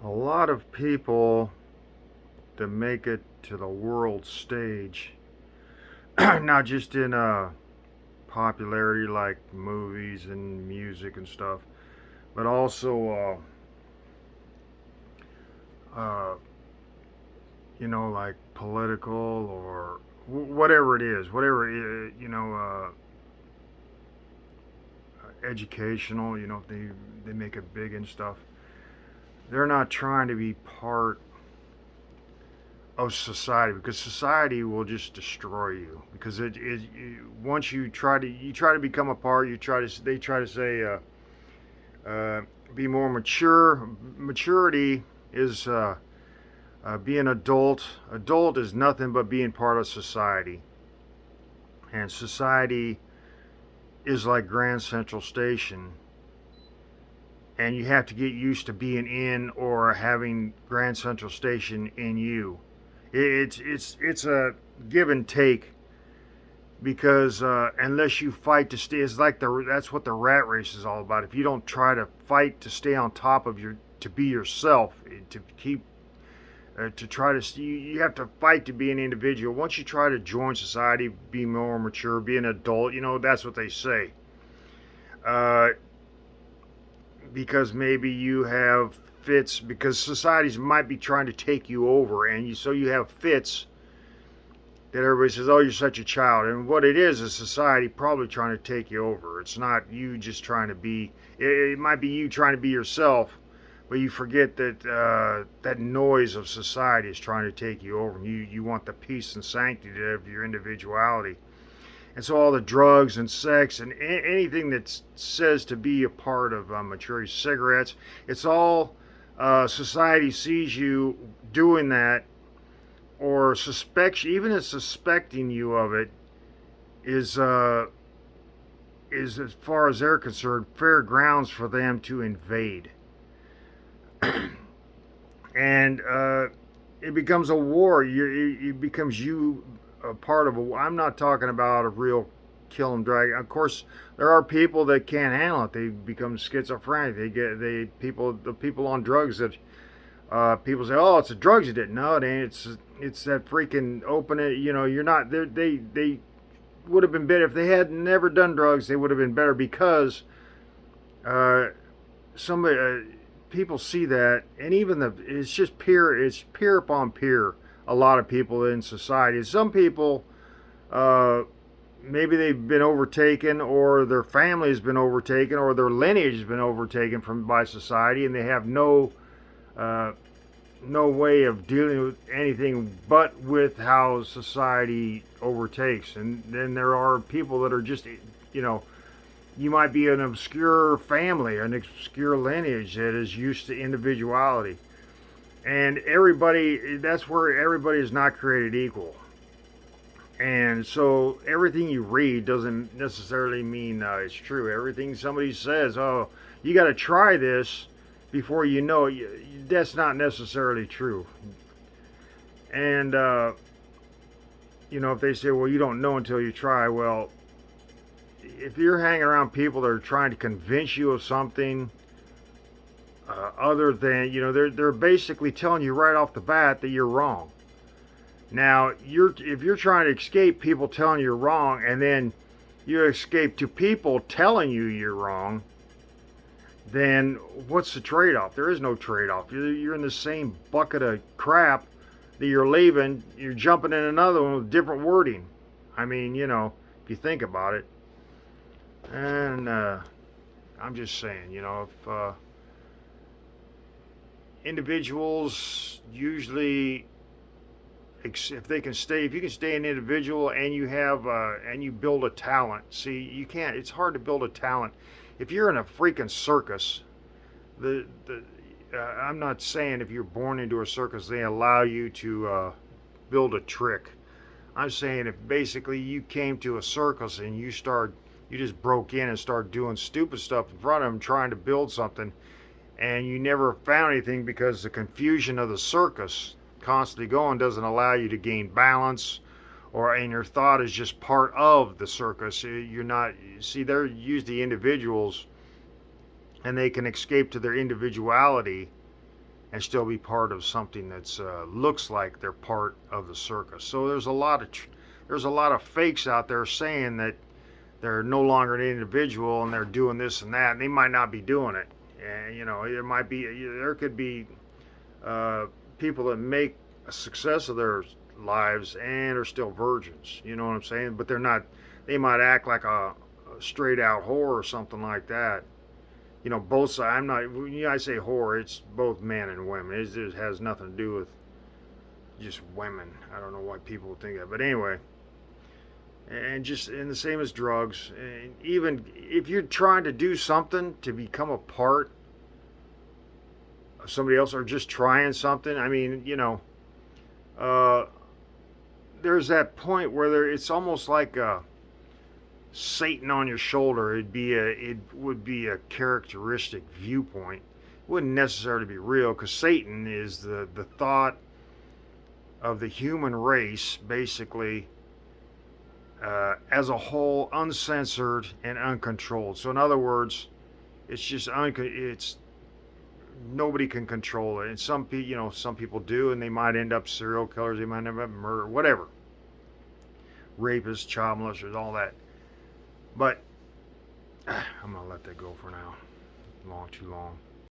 A lot of people that make it to the world stage, not just in popularity like movies and music and stuff, but also, uh, like political or whatever it is, whatever, educational, they make it big and stuff. They're not trying to be part of society because society will just destroy you because once you try to become a part, they try to say be more mature. Maturity is being adult is nothing but being part of society, and society is like Grand Central Station, and you have to get used to being in or having Grand Central Station in you. It's a give and take because unless you fight to stay, it's like that's what the rat race is all about. If you don't try to fight to stay on top of to be yourself, to keep to try to you have to fight to be an individual. Once you try to join society, be more mature, be an adult, that's what they say. Uh, because maybe you have fits because societies might be trying to take you over, and you have fits that everybody says, "Oh, you're such a child," and what it is society probably trying to take you over. It's not you just trying to be. It might be you trying to be yourself, but you forget that that noise of society is trying to take you over. You want the peace and sanctity of your individuality, and so all the drugs and sex and anything that says to be a part of maturity, cigarettes, it's all society sees you doing that or suspects, even as suspecting you of it, is is as far as they're concerned fair grounds for them to invade, and it becomes a war. It becomes you a part of a. I'm not talking about a real kill and drag. Of course, there are people that can't handle it. They become schizophrenic. The people on drugs that people say, "Oh, it's the drugs you didn't know." It ain't. It's that freaking open it. You're not. They would have been better if they had never done drugs. They would have been better because uh, somebody people see that, and even it's just peer. It's peer upon peer. A lot of people in society. Some people. Uh, Maybe they've been overtaken or their family has been overtaken or their lineage has been overtaken by society and they have uh, no way of dealing with anything but with how society overtakes. And then there are people that are just, you know, you might be an obscure family, an obscure lineage that is used to individuality. And that's where everybody is not created equal. And so everything you read doesn't necessarily mean it's true. Everything somebody says, "Oh, you got to try this before you know it," that's not necessarily true. And if they say, "Well, you don't know until you try," well, if you're hanging around people that are trying to convince you of something other than they're basically telling you right off the bat that you're wrong. Now, if you're trying to escape people telling you you're wrong, and then you escape to people telling you you're wrong, then what's the trade-off? There is no trade-off. You're in the same bucket of crap that you're leaving. You're jumping in another one with different wording. I mean, if you think about it. And I'm just saying, if individuals usually if you can stay an individual and you have and you build a talent. See, you can't. It's hard to build a talent if you're in a freaking circus. The I'm not saying if you're born into a circus they allow you to build a trick. I'm saying if basically you came to a circus and you just broke in and started doing stupid stuff in front of them trying to build something, and you never found anything because the confusion of the circus constantly going doesn't allow you to gain balance, and your thought is just part of the circus. You're not. See, they're usually individuals and they can escape to their individuality and still be part of something that's looks like they're part of the circus. So there's a lot of fakes out there saying that they're no longer an individual and they're doing this and that, and they might not be doing it. And there could be uh, people that make a success of their lives and are still virgins. You know what I'm saying? But they're not. They might act like a straight out whore or something like that. Both sides. I'm not. When I say whore, it's both men and women. It has nothing to do with just women. I don't know why people would think that, but anyway. And the same as drugs. And even if you're trying to do something to become a part of somebody else or just trying something, I mean, uh, there's that point where it's almost like Satan on your shoulder. It would be a characteristic viewpoint. It wouldn't necessarily be real, because Satan is the thought of the human race, basically, as a whole, uncensored and uncontrolled. So in other words, it's nobody can control it. And some people do, and they might end up serial killers. They might end up murder, whatever, rapists, child molesters, all that. But I'm gonna let that go for now. Too long.